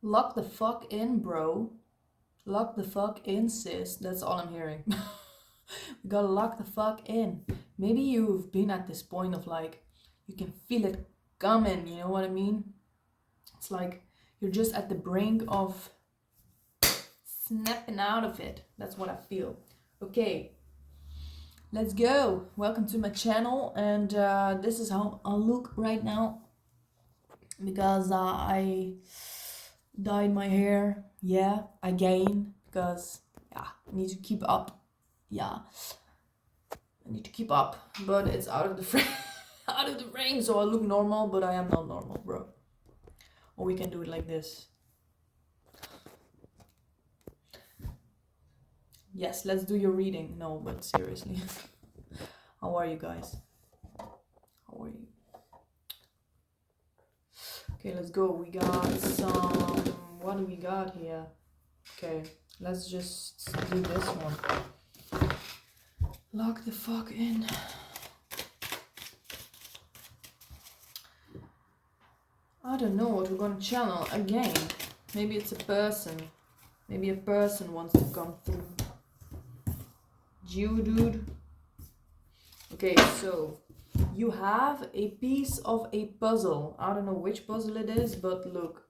Lock the fuck in, bro. Lock the fuck in, sis. That's all I'm hearing. We gotta lock the fuck in. Maybe you've been at this point of like, you can feel it coming, you know what I mean? It's like you're just at the brink of snapping out of it. That's what I feel. Okay, let's go. Welcome to my channel, and this is how I look right now because I dyed my hair. Yeah, again because yeah, I need to keep up. Yeah, I need to keep up, but it's out of the frame. Out of the frame, so I look normal, but I am not normal, bro. Or we can do it like this. Yes, let's do your reading. No, but seriously. How are you guys? How are you? Okay, let's go. We got some... What do we got here? Okay, let's just do this one. Lock the fuck in. I don't know what we're gonna channel again. Maybe it's a person. Maybe a person wants to come through. Dude. Okay, so you have a piece of a puzzle. I don't know which puzzle it is, but look,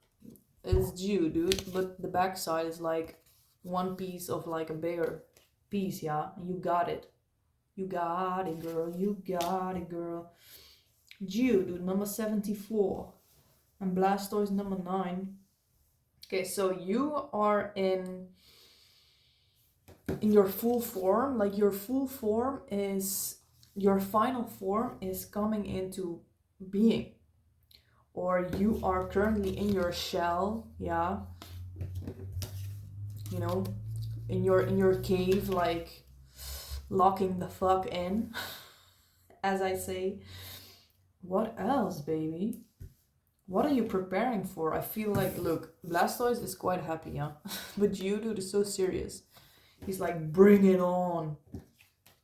it's dude. But the back side is like one piece of like a bigger piece, yeah? You got it. You got it, girl. You got it, girl. Dude, number 74. And Blastoise number 9. Okay, so you are in your full form. Like your full form is... Your final form is coming into being. Or you are currently in your shell, yeah? You know, in your cave, like locking the fuck in, as I say. What else, baby? What are you preparing for? I feel like, look, Blastoise is quite happy, yeah? But Geodude is so serious. He's like, bring it on.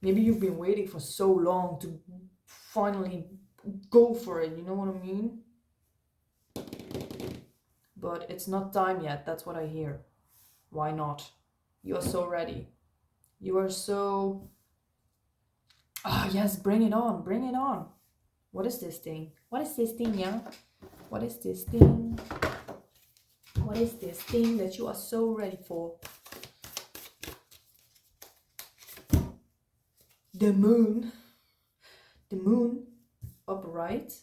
Maybe you've been waiting for so long to finally go for it, you know what I mean? But it's not time yet, that's what I hear. Why not? You are so ready. You are so... Ah, yes, bring it on, bring it on. What is this thing? What is this thing, yeah? What is this thing? What is this thing that you are so ready for? The moon. The moon upright.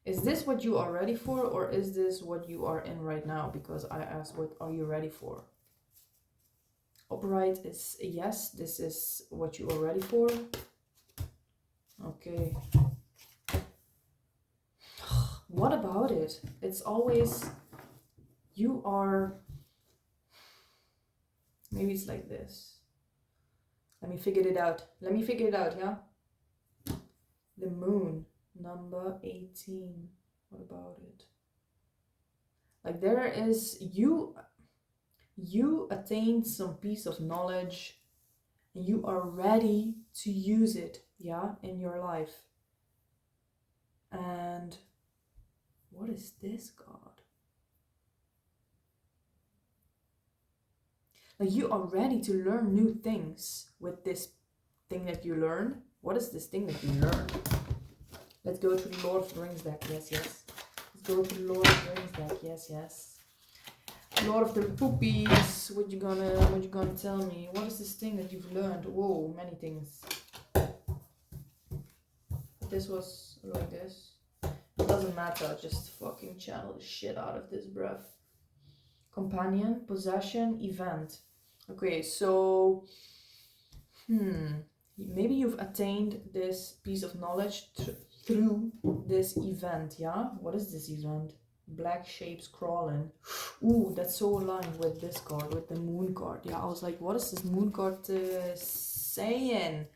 Is this what you are ready for, or is this what you are in right now? Because I asked, what are you ready for? Upright is yes, this is what you are ready for. Okay. What about it? It's always... You are... Maybe it's like this. Let me figure it out. Let me figure it out, yeah? The moon, number 18. What about it? Like there is... You attained some piece of knowledge and you are ready to use it, yeah, in your life. And what is this card? Like you are ready to learn new things with this thing that you learned. What is this thing that you learned? Let's go to the Lord of the Rings deck. Yes. Let's go to the Lord of the Rings deck. Yes. Lord of the Poopies. What you gonna tell me? What is this thing that you've learned? Whoa, many things. This was like this. It doesn't matter. Just fucking channel the shit out of this, bruv. Companion, possession, event. Okay, so maybe you've attained this piece of knowledge through this event, yeah? What is this event? Black shapes crawling. Ooh, that's so aligned with this card, with the moon card. Yeah, I was like, what is this moon card saying?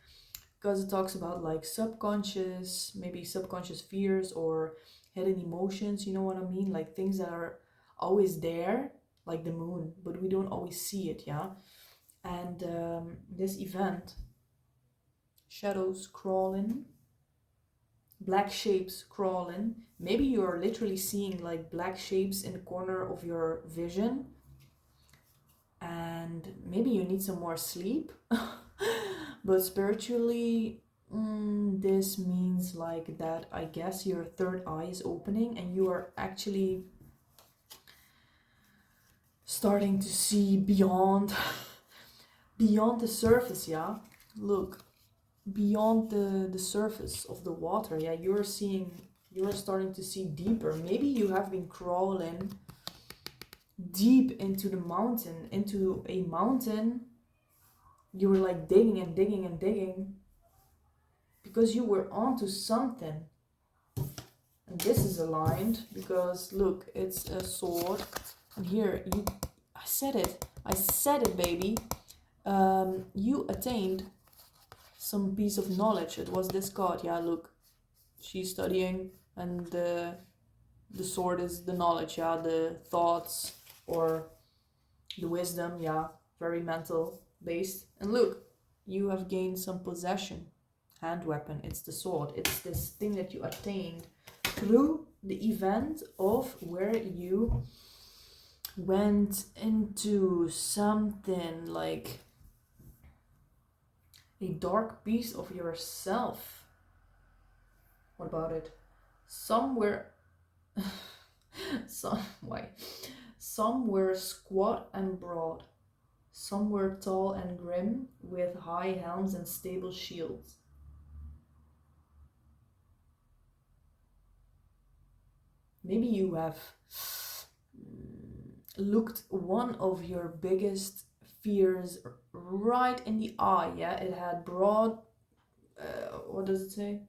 Because it talks about like subconscious, maybe subconscious fears or hidden emotions, you know what I mean? Like things that are always there, like the moon, but we don't always see it, yeah? And this event, shadows crawling, black shapes crawling. Maybe you're literally seeing like black shapes in the corner of your vision, and maybe you need some more sleep. But spiritually, this means like that I guess your third eye is opening and you are actually starting to see beyond beyond the surface. Yeah, look, beyond the surface of the water. Yeah, you're starting to see deeper. Maybe you have been crawling deep into the mountain, into a mountain. You were like digging and digging and digging because you were onto something. And this is aligned because look, it's a sword. And here, I said it, baby. You attained some piece of knowledge. It was this card. Yeah, look, she's studying, and the sword is the knowledge. Yeah, the thoughts or the wisdom. Yeah, very mental based. And look, you have gained some possession. Hand weapon. It's the sword. It's this thing that you attained through the event of where you went into something like a dark piece of yourself. What about it? Somewhere some were squat and broad, some were tall and grim with high helms and stable shields. Maybe you have looked one of your biggest fears right in the eye. Yeah, it had broad what does it say,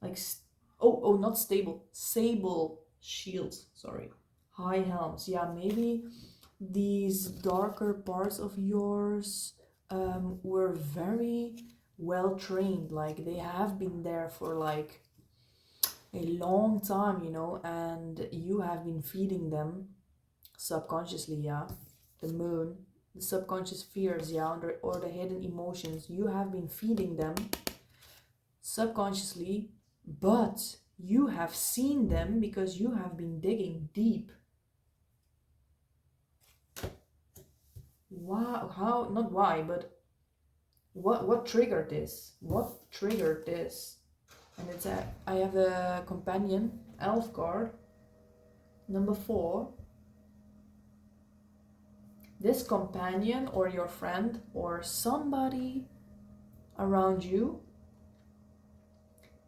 like not stable, sable shields, sorry, high helms. Yeah, maybe these darker parts of yours were very well trained, like they have been there for like a long time, you know, and you have been feeding them subconsciously. Yeah, the moon, the subconscious fears, yeah, or the hidden emotions, you have been feeding them subconsciously, but you have seen them because you have been digging deep. Wow, how, not why, but what triggered this? What triggered this? And it's I have a companion elf card, number 4. This companion or your friend or somebody around you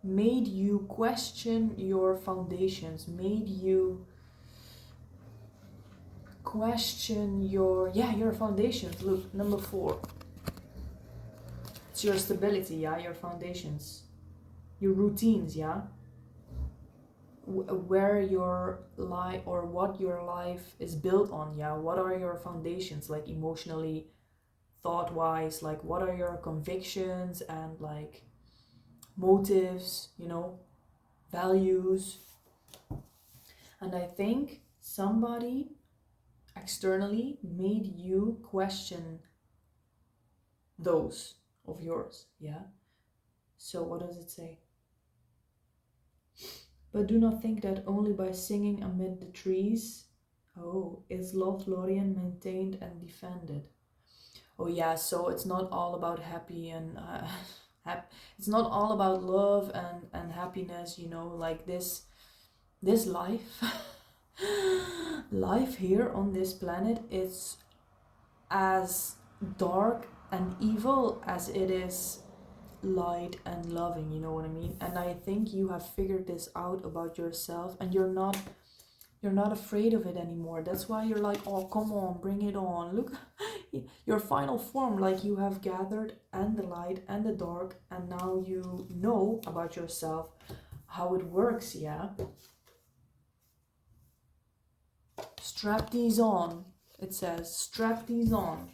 made you question your foundations, made you question your foundations. Look, number 4, it's your stability. Yeah, your foundations, your routines. Yeah, where your life or what your life is built on. Yeah, what are your foundations, like emotionally, thought wise, like what are your convictions and like motives, you know, values. And I think somebody externally made you question those of yours. Yeah, so what does it say? But do not think that only by singing amid the trees, oh, is Lothlorien maintained and defended. Oh yeah, so it's not all about happy and it's not all about love and happiness, you know, like this life. Life here on this planet is as dark and evil as it is light and loving, you know what I mean? And I think you have figured this out about yourself, and you're not afraid of it anymore. That's why you're like, oh, come on, bring it on. Look, your final form, like you have gathered and the light and the dark, and now you know about yourself how it works. Yeah, strap these on. It says strap these on,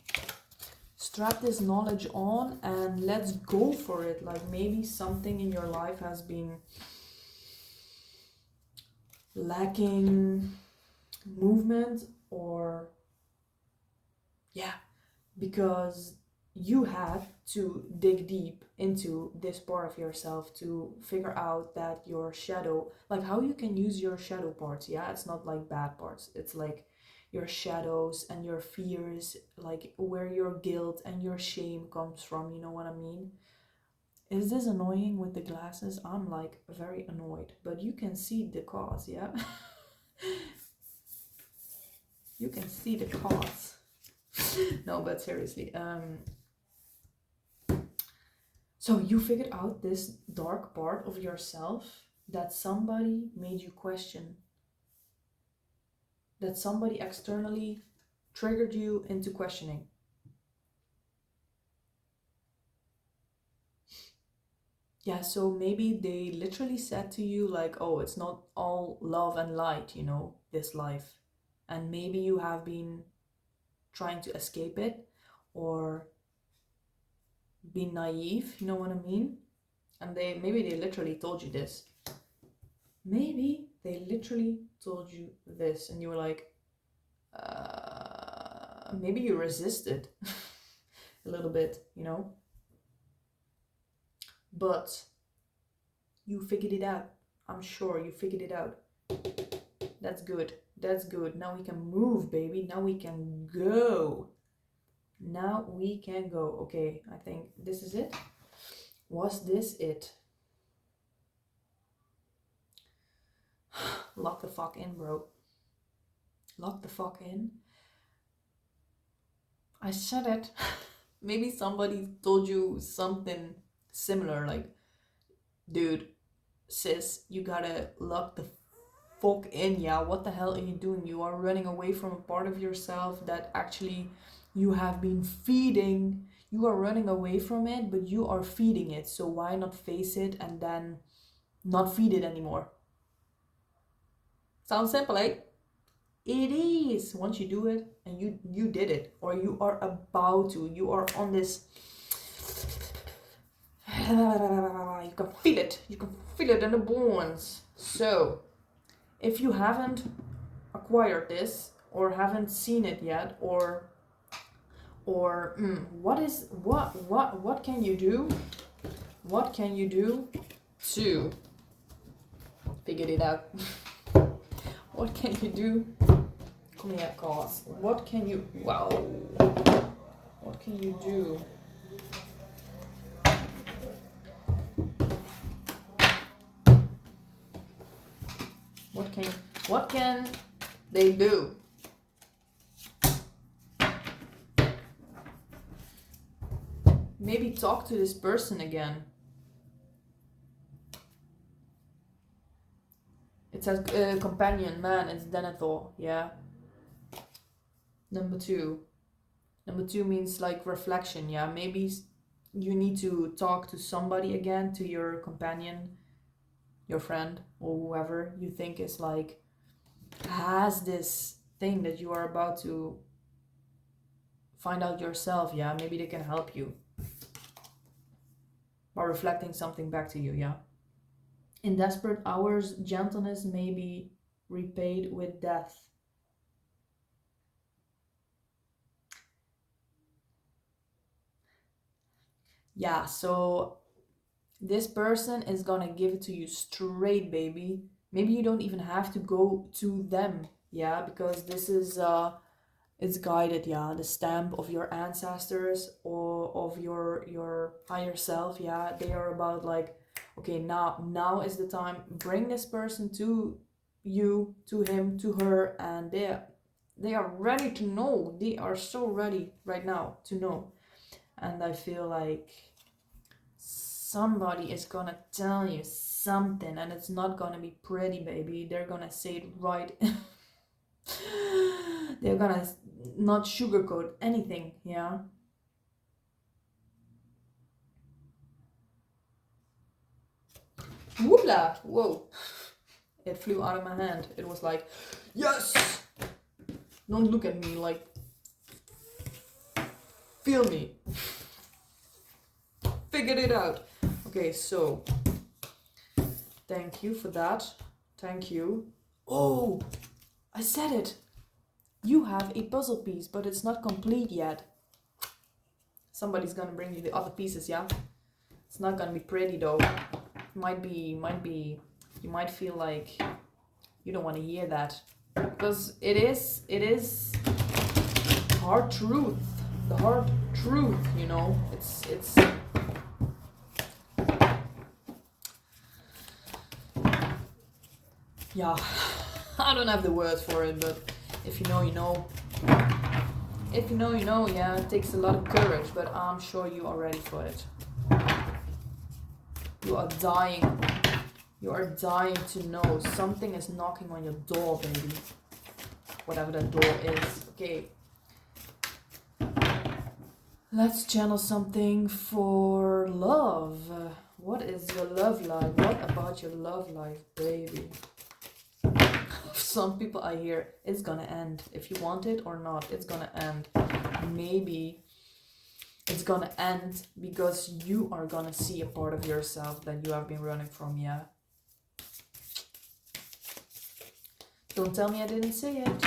strap this knowledge on, and let's go for it. Like maybe something in your life has been lacking movement, or yeah, because you had to dig deep into this part of yourself to figure out that your shadow, like how you can use your shadow parts. Yeah, it's not like bad parts, it's like your shadows and your fears, like where your guilt and your shame comes from, you know what I mean? Is this annoying with the glasses? I'm like very annoyed, but you can see the cause. Yeah. You can see the cause. No, but seriously, so you figured out this dark part of yourself that somebody made you question, that somebody externally triggered you into questioning. Yeah, so maybe they literally said to you, like, oh, it's not all love and light, you know, this life. And maybe you have been trying to escape it or be naive, you know what I mean? And maybe they literally told you this. Maybe they literally told you this and you were like, maybe you resisted a little bit, you know? But you figured it out. I'm sure you figured it out. That's good. That's good. Now we can move, baby. Now we can go. Now we can go. Okay, I think this is it. Was this it? Lock the fuck in, bro. Lock the fuck in. I said it. Maybe somebody told you something similar, like, dude, sis, you gotta lock the fuck in. Yeah, what the hell are you doing? You are running away from a part of yourself that actually you have been feeding. You are running away from it, but you are feeding it. So why not face it and then not feed it anymore? Sounds simple, eh? It is. Once you do it, and you did it, or you are about to, you are on this. You can feel it. You can feel it in the bones. So, if you haven't acquired this or haven't seen it yet, or what can you do? What can you do to figure it out? What can you do? Come here, cause. What can you? Wow. What can you do? What can they do? Maybe talk to this person again. It says companion, man, it's Denethor, yeah. Number two. Number two means like reflection, yeah. Maybe you need to talk to somebody again, to your companion, your friend, or whoever you think is like, has this thing that you are about to find out yourself, yeah. Maybe they can help you by reflecting something back to you, yeah. In desperate hours, gentleness may be repaid with death. Yeah, so this person is gonna give it to you straight, baby. Maybe you don't even have to go to them, yeah, because this is it's guided, yeah. The stamp of your ancestors or of your higher self, yeah. They are about like, okay, now is the time. Bring this person to you, to him, to her, and they are ready to know. They are so ready right now to know. And I feel like somebody is gonna tell you something, and it's not gonna be pretty, baby. They're gonna say it right. They're gonna not sugarcoat anything, yeah. Whoopla! Whoa! It flew out of my hand. It was like, yes! Don't look at me, like, feel me. Figured it out. Okay, so thank you for that. Thank you. Oh, I said it. You have a puzzle piece, but it's not complete yet. Somebody's gonna bring you the other pieces, yeah? It's not gonna be pretty though. Might be, you might feel like you don't want to hear that. Because it is hard truth. The hard truth, you know? It's yeah, I don't have the words for it, but if you know, you know. If you know, you know, yeah, it takes a lot of courage, but I'm sure you are ready for it. You are dying. You are dying to know something is knocking on your door, baby. Whatever that door is. Okay. Let's channel something for love. What is your love life? What about your love life, baby? Some people I hear, it's gonna end. If you want it or not, it's gonna end. Maybe it's gonna end because you are gonna see a part of yourself that you have been running from, yeah? Don't tell me I didn't say it.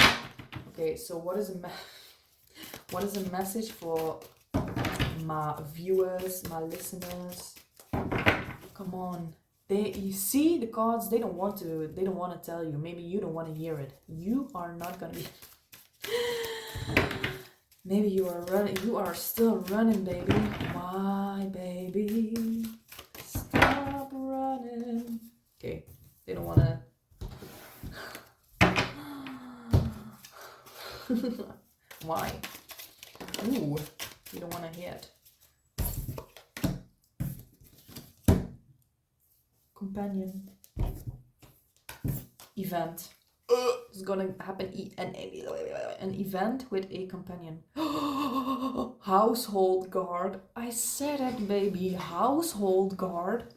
Okay, so what is a message for my viewers, my listeners? Come on. You see the cards, they don't want to tell you. Maybe you don't want to hear it. You are not gonna be maybe you are still running, baby. Why, baby? Stop running. Okay, they don't wanna why? Ooh, you don't wanna hear it. Companion. Event. It's gonna happen. An event with a companion. Household guard. I said it, baby. Household guard.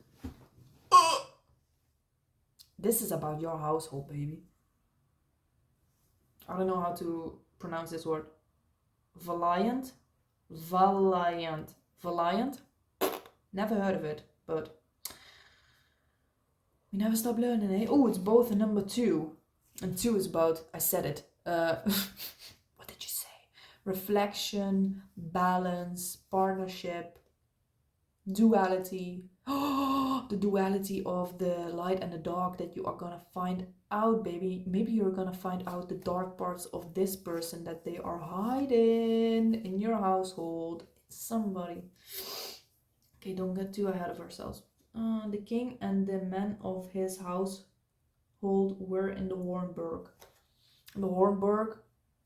This is about your household, baby. I don't know how to pronounce this word. Valiant. Never heard of it, but we never stop learning, eh? Oh, it's both a number 2. And 2 is about, I said it. What did you say? Reflection, balance, partnership, duality. Oh, the duality of the light and the dark that you are gonna find out, baby. Maybe you're gonna find out the dark parts of this person that they are hiding in your household. Somebody. Okay, don't get too ahead of ourselves. The king and the men of his household were in the Hornburg. The Hornburg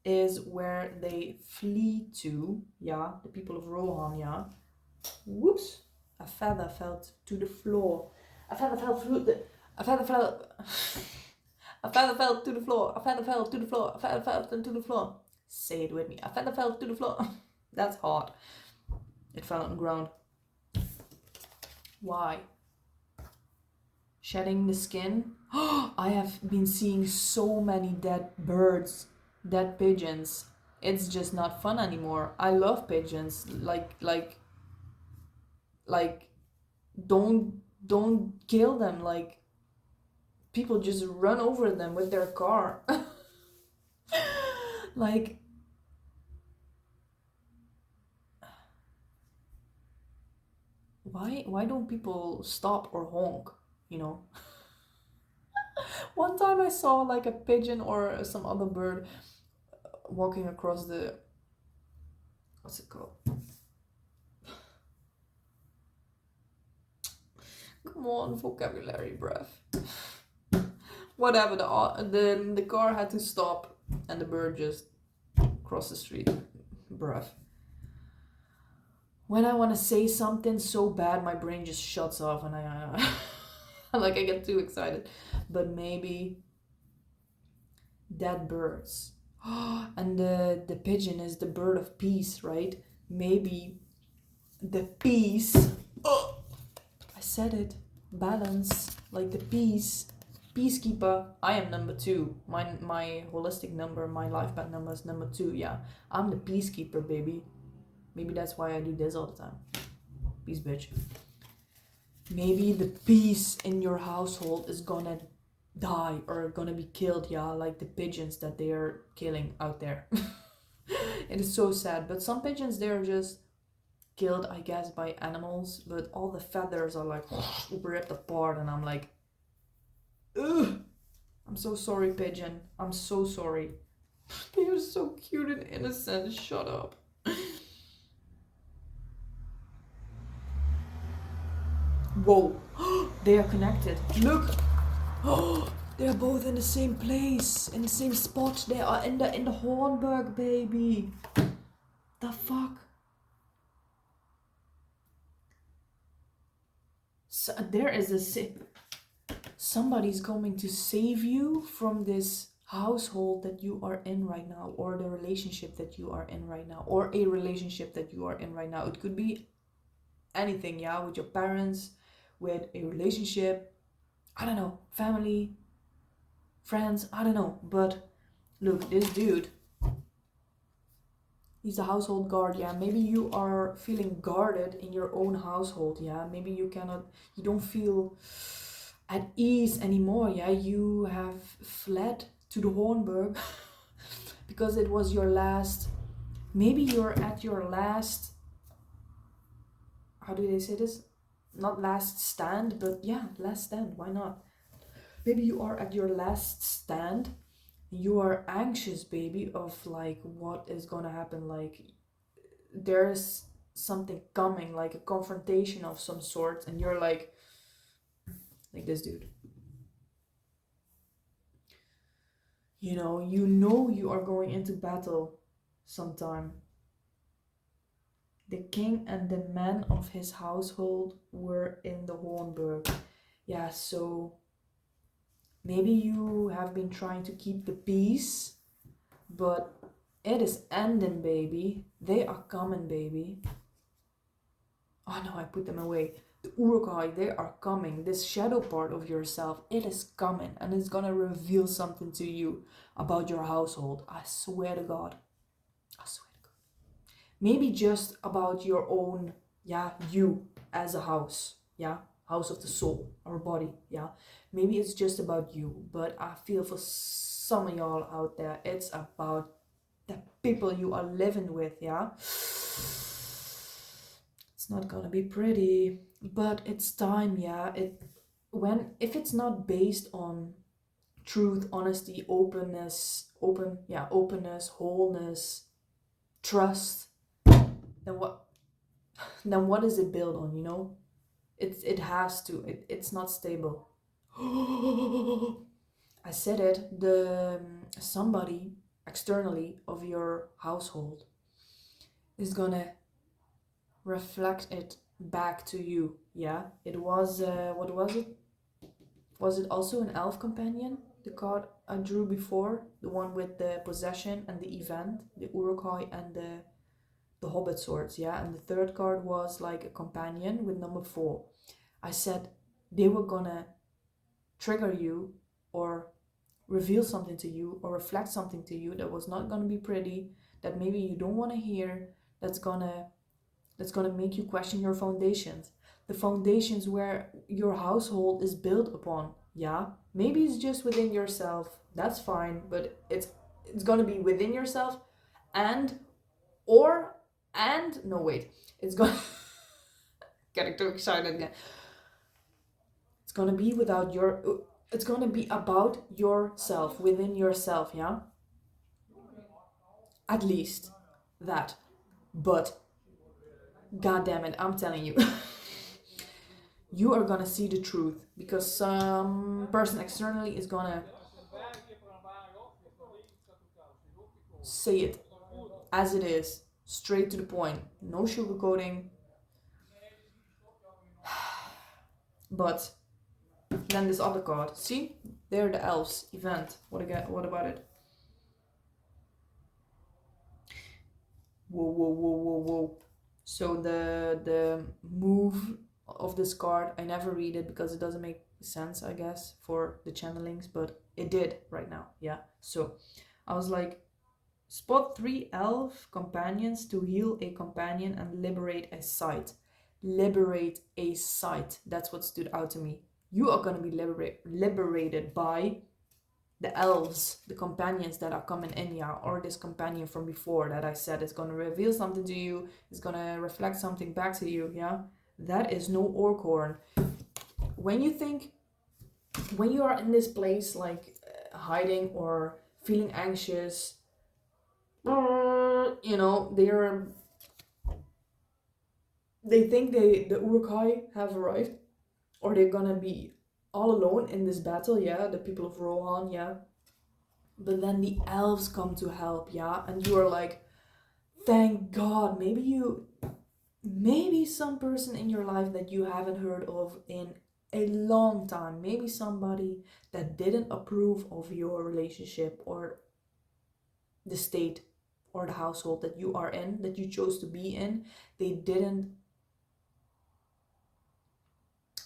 is where they flee to, yeah, the people of Rohan, yeah. Whoops, a feather fell to the floor. A feather fell to the floor. Say it with me. A feather fell to the floor. That's hard. It fell on the ground. Why? Shedding the skin. I have been seeing so many dead birds, dead pigeons. It's just not fun anymore. I love pigeons. Like don't kill them. Like, people just run over them with their car. Like, why don't people stop or honk, you know? One time I saw like a pigeon or some other bird walking across the, what's it called? Come on, vocabulary, bruv. Whatever, the car had to stop and the bird just crossed the street, bruv. When I want to say something so bad, my brain just shuts off and I like I get too excited. But maybe dead birds. And the pigeon is the bird of peace, right? Maybe the peace. I said it. Balance, like the peace. Peacekeeper. I am number 2. My holistic number, my life path number is number 2. Yeah, I'm the peacekeeper, baby. Maybe that's why I do this all the time. Peace, bitch. Maybe the peace in your household is gonna die or gonna be killed, yeah, like the pigeons that they are killing out there. It is so sad, but some pigeons, they're just killed, I guess, by animals, but all the feathers are like ripped apart, and I'm like, ugh. I'm so sorry, pigeon. I'm so sorry. They are so cute and innocent. Shut up. Whoa. They are connected. Look. They are both in the same place, in the same spot. They are in the Hornberg, baby. The fuck? So, there is somebody's going to save you from this household that you are in right now, or the relationship that you are in right now, or a relationship that you are in right now. It could be anything, yeah, with your parents, with a relationship, I don't know, family, friends, I don't know. But look, this dude, he's a household guard, yeah. Maybe you are feeling guarded in your own household, yeah. Maybe you don't feel at ease anymore, yeah. You have fled to the Hornberg because it was your last, maybe you're at your last, how do they say this? Not last stand, but yeah, last stand, why not? Maybe you are at your last stand. You are anxious, baby, of like what is gonna happen. Like there's something coming, like a confrontation of some sort, and you're like this dude. You know you are going into battle sometime. The king and the men of his household were in the Hornberg. Yeah, so maybe you have been trying to keep the peace, but it is ending, baby. They are coming, baby. Oh no, I put them away. The Urukai, they are coming. This shadow part of yourself, it is coming, and it's gonna reveal something to you about your household. I swear to God. I swear to God. Maybe just about your own, yeah, you as a house, yeah, house of the soul, our body, yeah. Maybe it's just about you, but I feel for some of y'all out there, it's about the people you are living with, yeah. It's not gonna be pretty, but it's time, yeah. If it's not based on truth, honesty, openness, wholeness, trust, then what is it built on, it has to, it's not stable. I said it, the somebody externally of your household is gonna reflect it back to you, yeah. It was what was it? Was it also an elf companion, the card I drew before, the one with the possession and the event, the Urukai and the Hobbit swords, yeah. And the third card was like a companion with number 4. I said they were gonna trigger you or reveal something to you or reflect something to you that was not gonna be pretty, that maybe you don't want to hear, that's gonna make you question your foundations, the foundations where your household is built upon, yeah. Maybe it's just within yourself, that's fine, but it's gonna be within yourself, and or and no, wait, it's gonna getting too excited again. It's gonna be without your, it's gonna be about yourself, within yourself, yeah. At least that. But god damn it, I'm telling you, you are gonna see the truth, because some person externally is gonna say it as it is, straight to the point, no sugarcoating. But then this other card, see, they're the elves event. What about it? Whoa. So the move of this card, I never read it because it doesn't make sense, I guess, for the channelings, but it did right now, yeah. So I was like, spot 3 elf companions to heal a companion and liberate a site. Liberate a site. That's what stood out to me. You are gonna be liberated by the elves, the companions that are coming in, yeah, or this companion from before that I said is gonna reveal something to you, is gonna reflect something back to you, yeah, that is no orc horn. When you are in this place, like hiding or feeling anxious, you know, they think the Uruk-hai have arrived, or they're gonna be all alone in this battle, yeah, the people of Rohan, yeah. But then the elves come to help, yeah, and you are like, thank God, maybe some person in your life that you haven't heard of in a long time, maybe somebody that didn't approve of your relationship or the state or the household that you are in, that you chose to be in, they didn't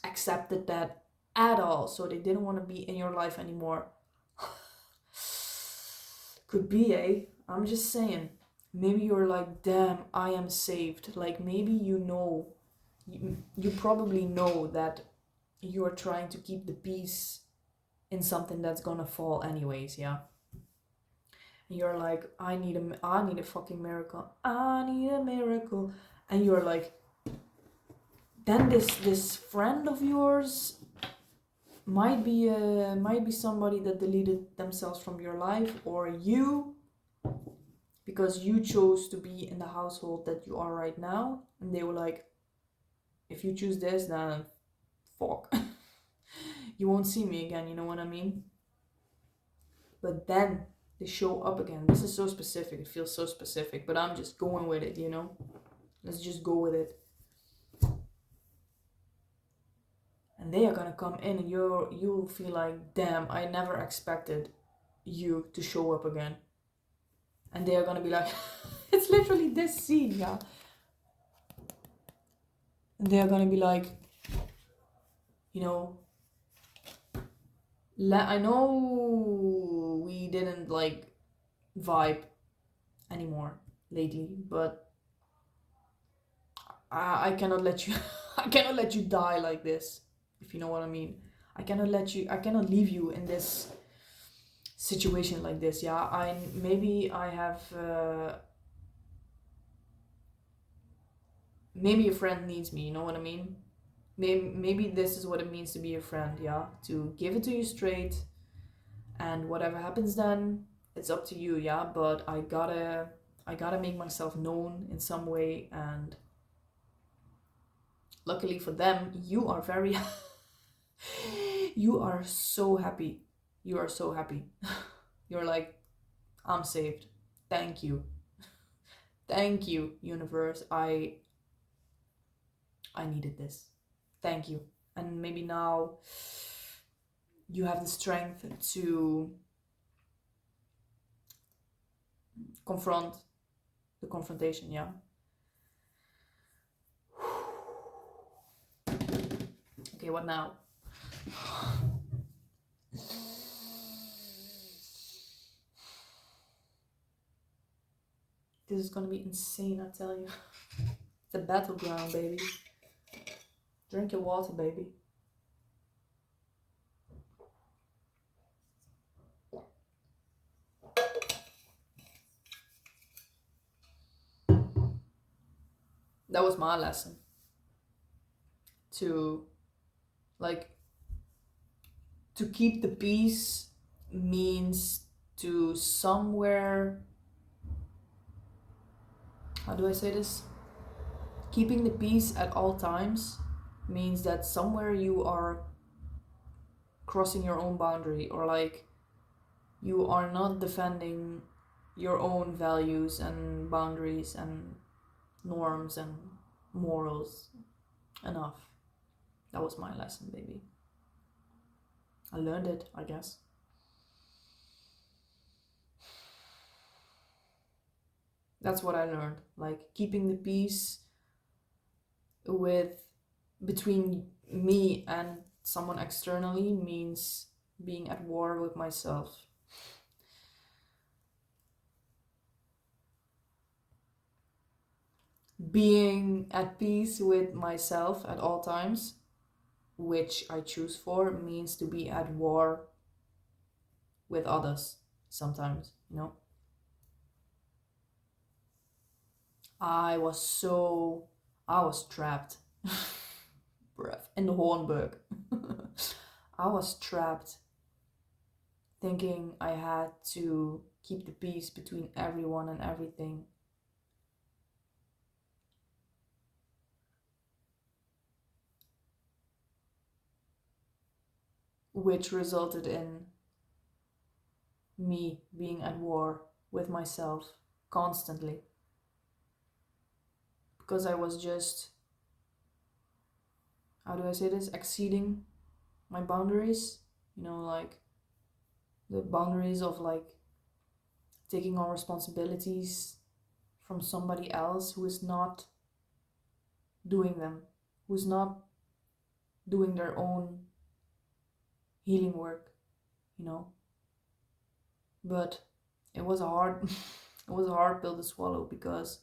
accepted that at all, so they didn't want to be in your life anymore. Could be, eh? I'm just saying. Maybe you're like, damn, I am saved. Like, maybe you probably know that you're trying to keep the peace in something that's gonna fall anyways, yeah? And you're like, I need a fucking miracle. I need a miracle. And you're like, then this friend of yours might be somebody that deleted themselves from your life, or you, because you chose to be in the household that you are right now, and they were like, if you choose this, then fuck. You won't see me again, you know what I mean? But then they show up again. This is so specific, it feels so specific, but I'm just going with it, you know? Let's just go with it. And they are gonna come in, and you'll feel like, damn, I never expected you to show up again. And they are gonna be like, it's literally this scene, yeah. And they are gonna be like, you know, I know we didn't like vibe anymore lately, but I cannot let you, I cannot let you die like this, if you know what I mean. I cannot leave you in this situation like this, yeah. Maybe I have, maybe a friend needs me, you know what I mean? Maybe this is what it means to be a friend, yeah? To give it to you straight, and whatever happens then, it's up to you, yeah? But I gotta make myself known in some way, and luckily for them, you are very you are so happy. You are so happy. You're like, I'm saved. Thank you. Thank you, universe. I needed this. Thank you. And maybe now you have the strength to confront the confrontation, yeah? Okay, what now? This is gonna be insane, I tell you. It's a battleground, baby. Drink your water, baby. That was my lesson. To, like, to keep the peace means to somewhere, how do I say this? Keeping the peace at all times means that somewhere you are crossing your own boundary, or like you are not defending your own values and boundaries and norms and morals enough. That was my lesson, baby. I learned it, I guess. That's what I learned. Like, keeping the peace with between me and someone externally means being at war with myself. Being at peace with myself at all times, which I choose for, means to be at war with others sometimes, you know. I was trapped. Breath in the Hornburg. I was trapped thinking I had to keep the peace between everyone and everything. Which resulted in me being at war with myself constantly. Because I was just, how do I say this, exceeding my boundaries. You know, like the boundaries of like taking on responsibilities from somebody else who is not doing them, who's not doing their own healing work, you know. But it was a hard it was a hard pill to swallow, because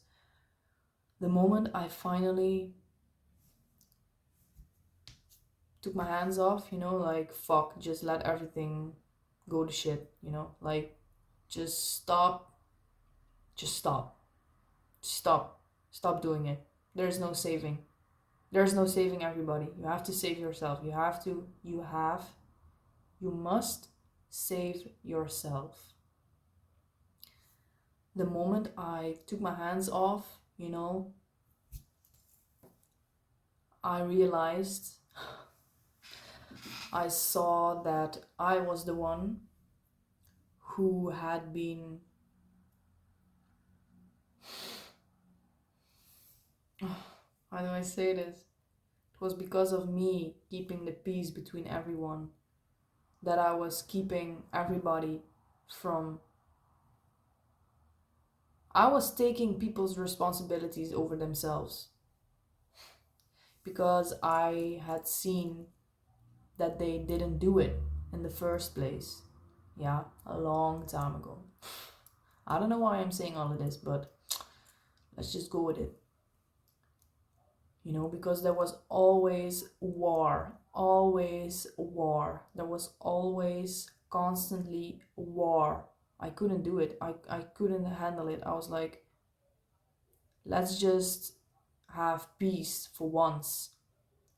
the moment I finally took my hands off, you know, like fuck, just let everything go to shit, you know, like just stop, just stop, stop, stop doing it. There's no saving. There's no saving everybody. You have to save yourself. You must save yourself. The moment I took my hands off, you know, I realized, I saw that I was the one who had been, how do I say this? It was because of me keeping the peace between everyone that I was keeping everybody from. I was taking people's responsibilities over themselves, because I had seen that they didn't do it in the first place. Yeah, a long time ago. I don't know why I'm saying all of this, but let's just go with it. You know, because there was always war, always war. There was always constantly war. I couldn't do it. I couldn't handle it. I was like, let's just have peace for once.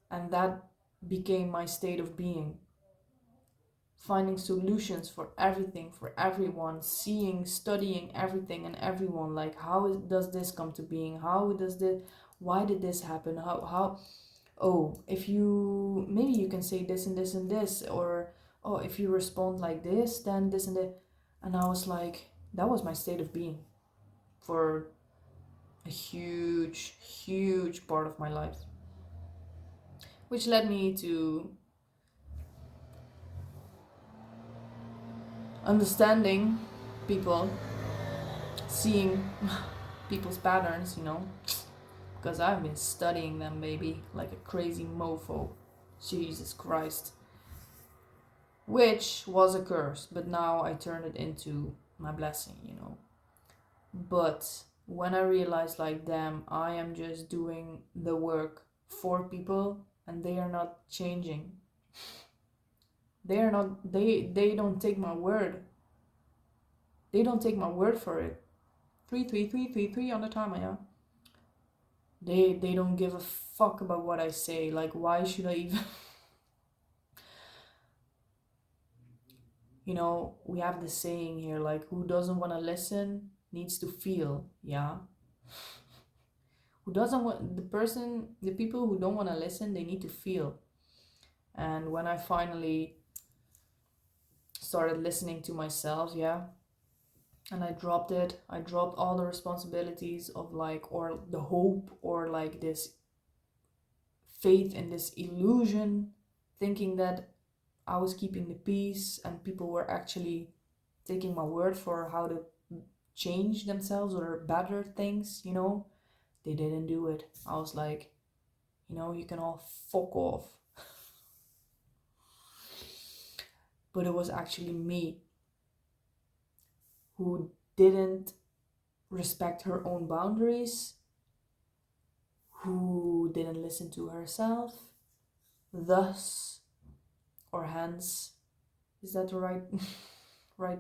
And that became my state of being. Finding solutions for everything, for everyone, seeing, studying everything and everyone. Like, does this come to being? Why did this happen? Oh, if you, maybe you can say this and this and this, or, oh, if you respond like this, then this and that. And I was like, that was my state of being for a huge, huge part of my life. Which led me to understanding people, seeing people's patterns, you know, because I've been studying them, baby, like a crazy mofo. Jesus Christ. Which was a curse, but now I turned it into my blessing, you know. But when I realized, like, damn, I am just doing the work for people and they are not changing. They don't take my word. They don't take my word for it. 33333 on the timer, yeah. They don't give a fuck about what I say. Like, why should I even you know, we have the saying here, like, who doesn't want to listen needs to feel, yeah. Who doesn't want the people who don't want to listen, they need to feel. And when I finally started listening to myself, yeah, and I dropped it, I dropped all the responsibilities of like, or the hope, or like this faith in this illusion, thinking that I was keeping the peace and people were actually taking my word for how to change themselves or better things, you know. They didn't do it. I was like, you know, you can all fuck off. But it was actually me who didn't respect her own boundaries, who didn't listen to herself, thus, or hence, is that the right right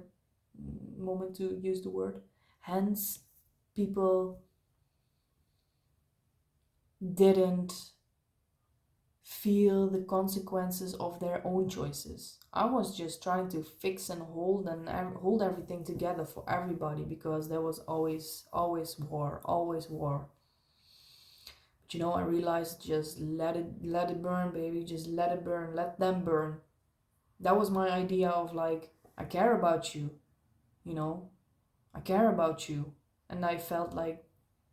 moment to use the word. Hence, people didn't feel the consequences of their own choices. I was just trying to fix and hold everything together for everybody, because there was always war, always war. But you know, I realized, just let it burn, baby. Just let it burn. Let them burn. That was my idea of like, I care about you, you know, I care about you. And I felt like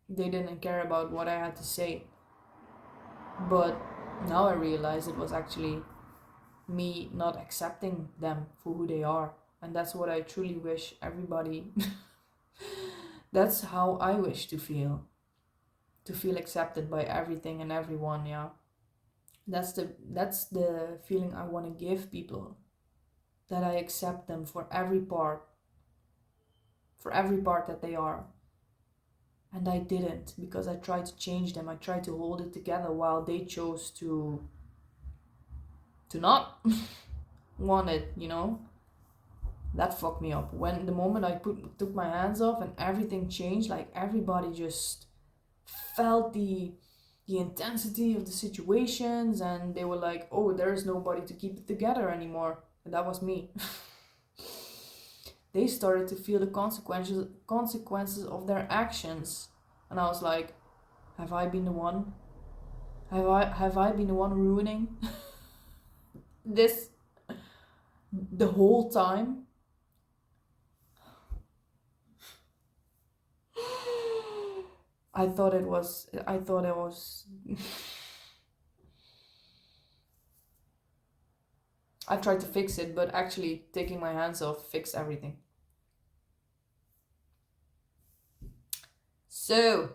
they didn't care about what I had to say. But now I realize it was actually me not accepting them for who they are. And that's what I truly wish everybody that's how I wish to feel. To feel accepted by everything and everyone, yeah. That's the feeling I want to give people. That I accept them for every part that they are. And I didn't, because I tried to change them. I tried to hold it together while they chose to not want it, you know? That fucked me up. When the moment I took my hands off and everything changed, like everybody just felt the intensity of the situations, and they were like, "Oh, there is nobody to keep it together anymore." And that was me. They started to feel the consequences of their actions. And I was like, have I been the one? Have I been the one ruining this the whole time? I thought it was I tried to fix it, but actually taking my hands off fixed everything. So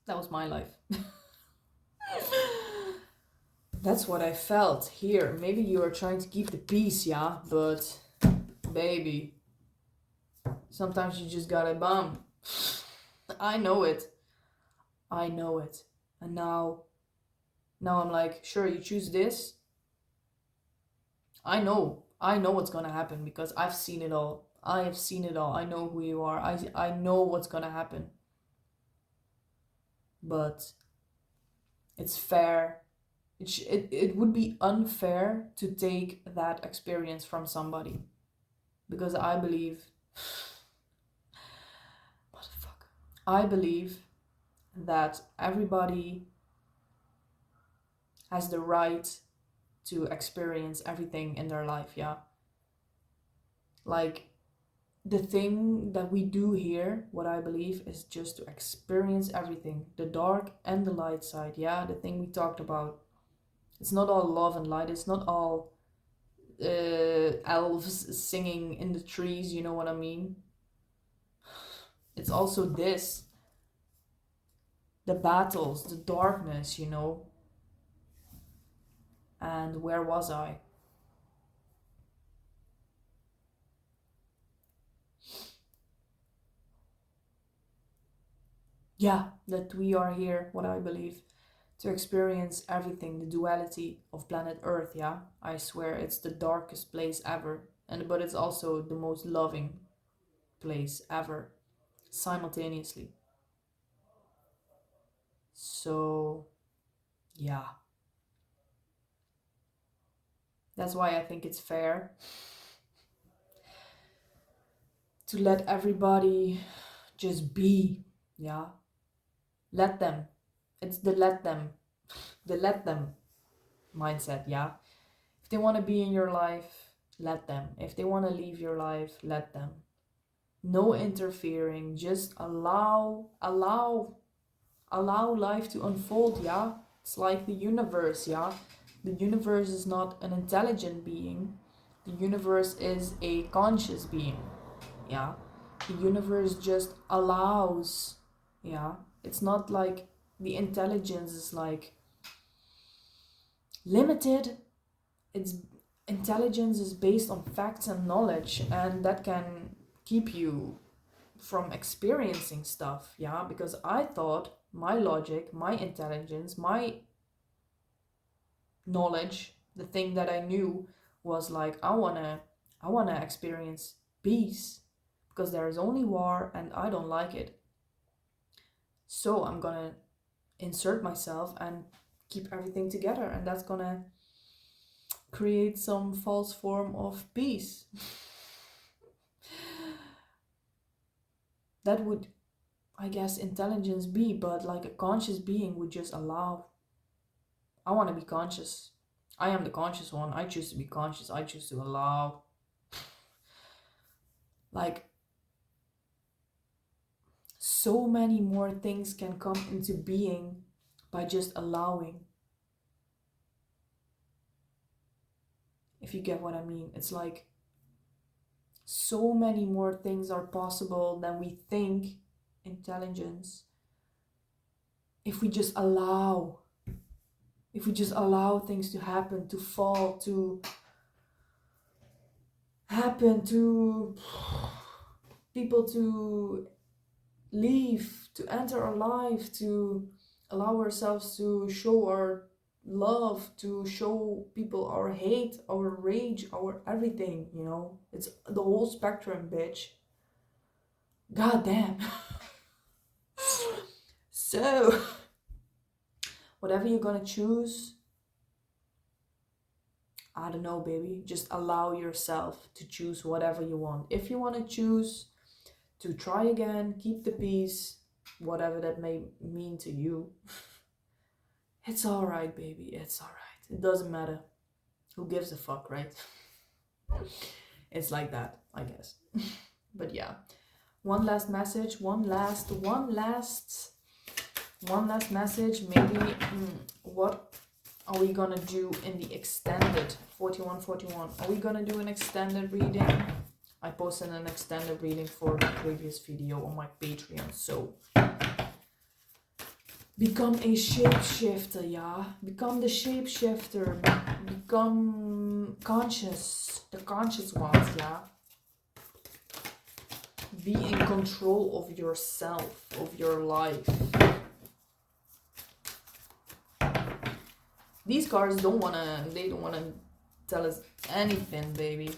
that was my life. That's what I felt here. Maybe you are trying to keep the peace, yeah, but baby, sometimes you just gotta bomb. I know it. I know it. And now I'm like, sure, you choose this. I know what's gonna happen, because I've seen it all. I have seen it all. I know who you are. I know what's gonna happen. But it's fair. It would be unfair to take that experience from somebody, because I believe, motherfucker, I believe that everybody has the right to experience everything in their life, yeah. Like, the thing that we do here, what I believe, is just to experience everything, the dark and the light side, yeah, the thing we talked about. It's not all love and light. It's not all elves singing in the trees, you know what I mean? It's also this, the battles, the darkness, you know. And where was I? Yeah, that we are here, what I believe, to experience everything, the duality of planet Earth, yeah? I swear it's the darkest place ever. But it's also the most loving place ever, simultaneously. So, yeah. That's why I think it's fair to let everybody just be, yeah? Let them. It's the let them mindset, yeah? If they want to be in your life, let them. If they want to leave your life, let them. No interfering, just allow life to unfold, yeah? It's like the universe, yeah? The universe is not an intelligent being. The universe is a conscious being, yeah? The universe just allows, yeah? It's not like the intelligence is like limited. It's intelligence is based on facts and knowledge, and that can keep you from experiencing stuff, yeah? Because I thought my logic, my intelligence, my knowledge, the thing that I knew was like, I want to I want to experience peace because there is only war and I don't like it. So I'm gonna insert myself and keep everything together, and that's gonna create some false form of peace. That would, I guess, intelligence be, but like a conscious being would just allow. I want to be conscious. I am the conscious one. I choose to be conscious. I choose to allow. Like, so many more things can come into being by just allowing. If you get what I mean. It's like so many more things are possible than we think. Intelligence. If we just allow. If we just allow things to happen, to fall, to happen, to people to leave, to enter our life, to allow ourselves to show our love, to show people our hate, our rage, our everything, you know? It's the whole spectrum, bitch. God damn. So, whatever you're gonna choose, I don't know, baby. Just allow yourself to choose whatever you want. If you want to choose to try again, keep the peace, whatever that may mean to you, it's alright, baby. It's alright. It doesn't matter. Who gives a fuck, right? It's like that, I guess. But yeah. One last message. One last message. Maybe what are we gonna do in the extended 4141? Are we gonna do an extended reading? I posted an extended reading for the previous video on my Patreon, so become a shapeshifter, yeah? Become the shapeshifter. Become conscious. The conscious ones, yeah? Be in control of yourself, of your life. These cards don't wanna tell us anything, baby.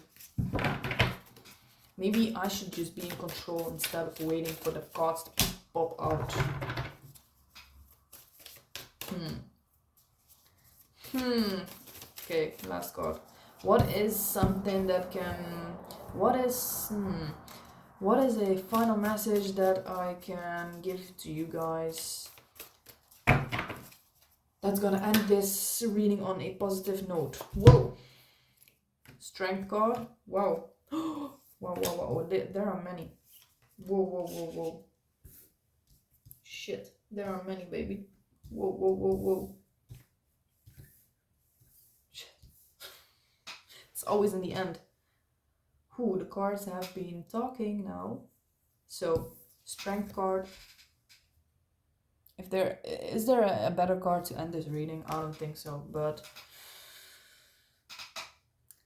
Maybe I should just be in control instead of waiting for the cards to pop out. Okay, last card. What is something that can... What is a final message that I can give to you guys that's gonna end this reading on a positive note? Whoa! Strength card. Wow. Wow. There are many. Whoa. Shit. There are many, baby. Whoa. Shit. It's always in the end. The cards have been talking now. So, strength card. Is there a better card to end this reading? I don't think so, but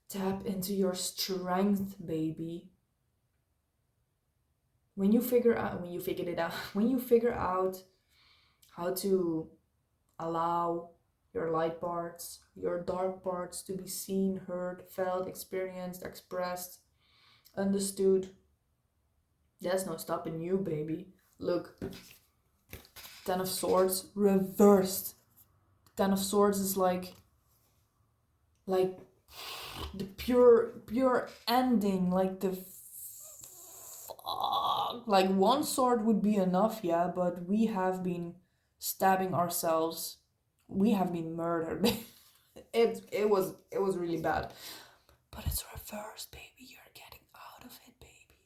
tap into your strength, baby. When you figure out how to allow your light parts, your dark parts to be seen, heard, felt, experienced, expressed, understood, there's no stopping you, baby. Look, Ten of Swords reversed. Ten of Swords is like the pure ending, like the fuck. Like one sword would be enough, yeah, but we have been stabbing ourselves. We have been murdered. it was really bad. But it's reversed, baby. You're getting out of it, baby.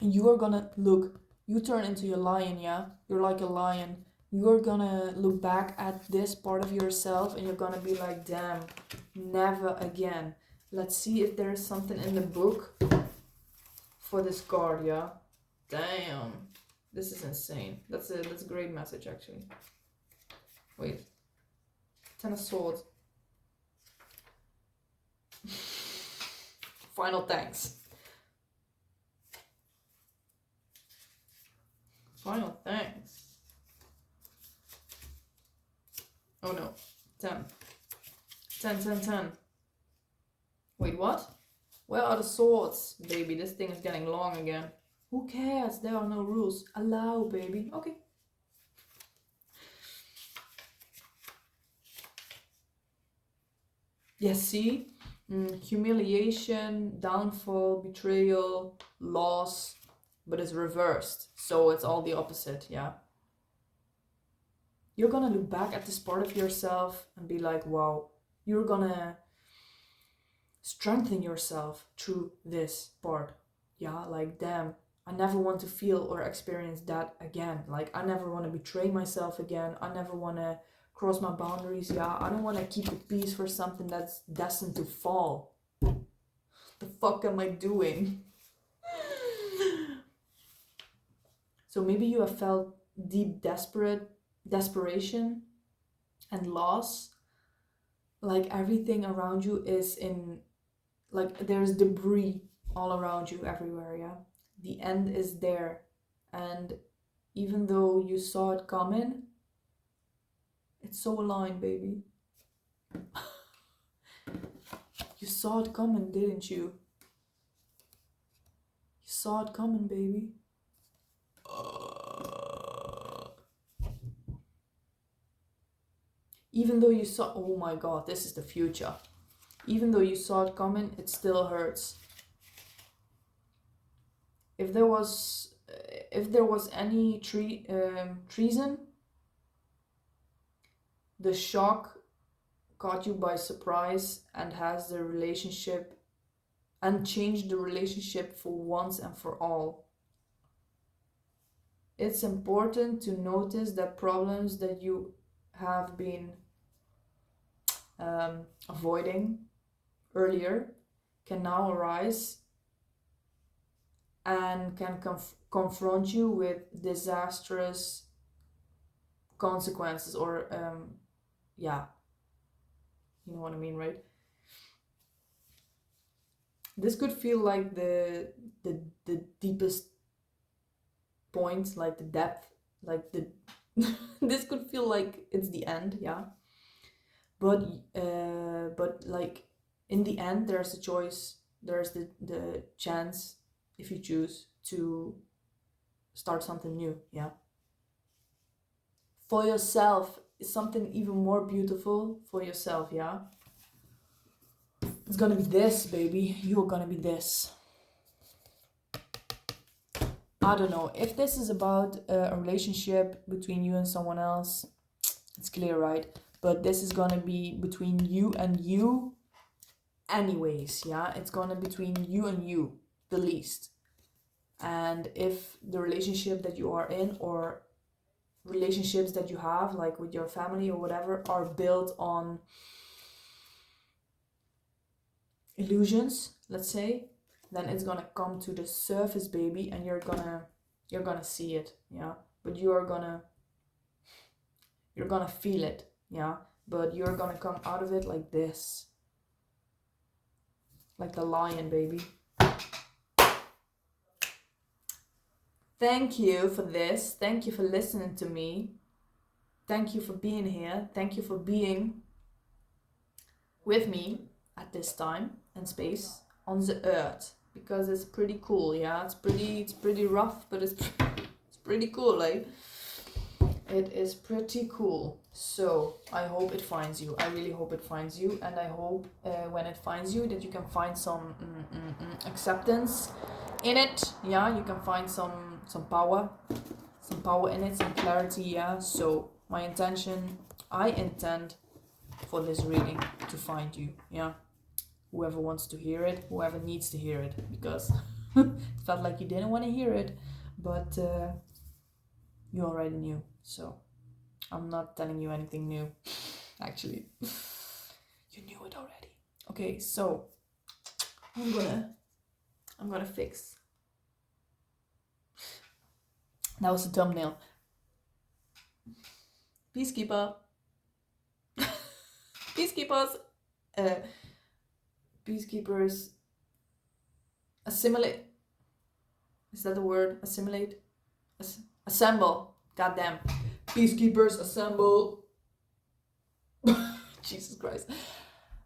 And you are gonna look, you turn into a lion, yeah? You're like a lion. You're gonna look back at this part of yourself and you're gonna be like, damn, never again. Let's see if there's something in the book for this card, yeah? Damn. This is insane. That's a great message, actually. Wait. Ten of Swords. Final thanks. Final thanks. Oh no. 10. 10, 10, 10. Wait, what? Where are the swords? Baby, this thing is getting long again. Who cares? There are no rules. Allow, baby. Okay. Yes, see? Humiliation, downfall, betrayal, loss, but it's reversed. So it's all the opposite, yeah? You're gonna look back at this part of yourself and be like, wow, you're gonna strengthen yourself through this part. Yeah, like, damn, I never want to feel or experience that again. Like, I never want to betray myself again. I never want to cross my boundaries. Yeah, I don't want to keep the peace for something that's destined to fall. The fuck am I doing? So maybe you have felt deep desperation and loss. Like, everything around you is in, like, there's debris all around you everywhere, yeah? The end is there. And even though you saw it coming, it's so aligned, baby. You saw it coming, didn't you? You saw it coming, baby. Even though you saw, oh my god, this is the future. Even though you saw it coming, it still hurts. If there was any treason, the shock caught you by surprise and has the relationship and changed the relationship for once and for all. It's important to notice that problems that you have been avoiding earlier can now arise and can confront you with disastrous consequences, or yeah, you know what I mean, right? This could feel like the deepest point, like the depth, like the this could feel like it's the end, yeah. But like, in the end, there's a choice. There's the chance, if you choose, to start something new, yeah. For yourself, is something even more beautiful for yourself, yeah. It's gonna be this, baby. You're gonna be this. I don't know if this is about a relationship between you and someone else. It's clear, right? But this is gonna be between you and you anyways, yeah? It's gonna be between you and you, the least. And if the relationship that you are in, or relationships that you have, like with your family or whatever, are built on illusions, let's say, then it's gonna come to the surface, baby, and you're gonna see it, yeah. But you're gonna feel it, yeah. But you're gonna come out of it like this, like the lion, baby. Thank you for this. Thank you for listening to me. Thank you for being here. Thank you for being with me at this time and space on the earth, because it's pretty cool, yeah. It's pretty rough, but it's pretty cool, like. It is pretty cool. So I hope it finds you. I really hope it finds you, and I hope when it finds you that you can find some acceptance in it. Yeah, you can find some power in it, some clarity. Yeah. So I intend for this reading to find you. Yeah. Whoever wants to hear it, whoever needs to hear it, because it felt like you didn't want to hear it, but you already knew. So I'm not telling you anything new, actually. You knew it already. Okay, so I'm gonna fix. That was the thumbnail. Peacekeeper. Peacekeepers. Peacekeepers. Assimilate. Is that the word? Assimilate? Assemble. Goddamn. Peacekeepers, assemble. Jesus Christ.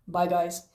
Bye, guys.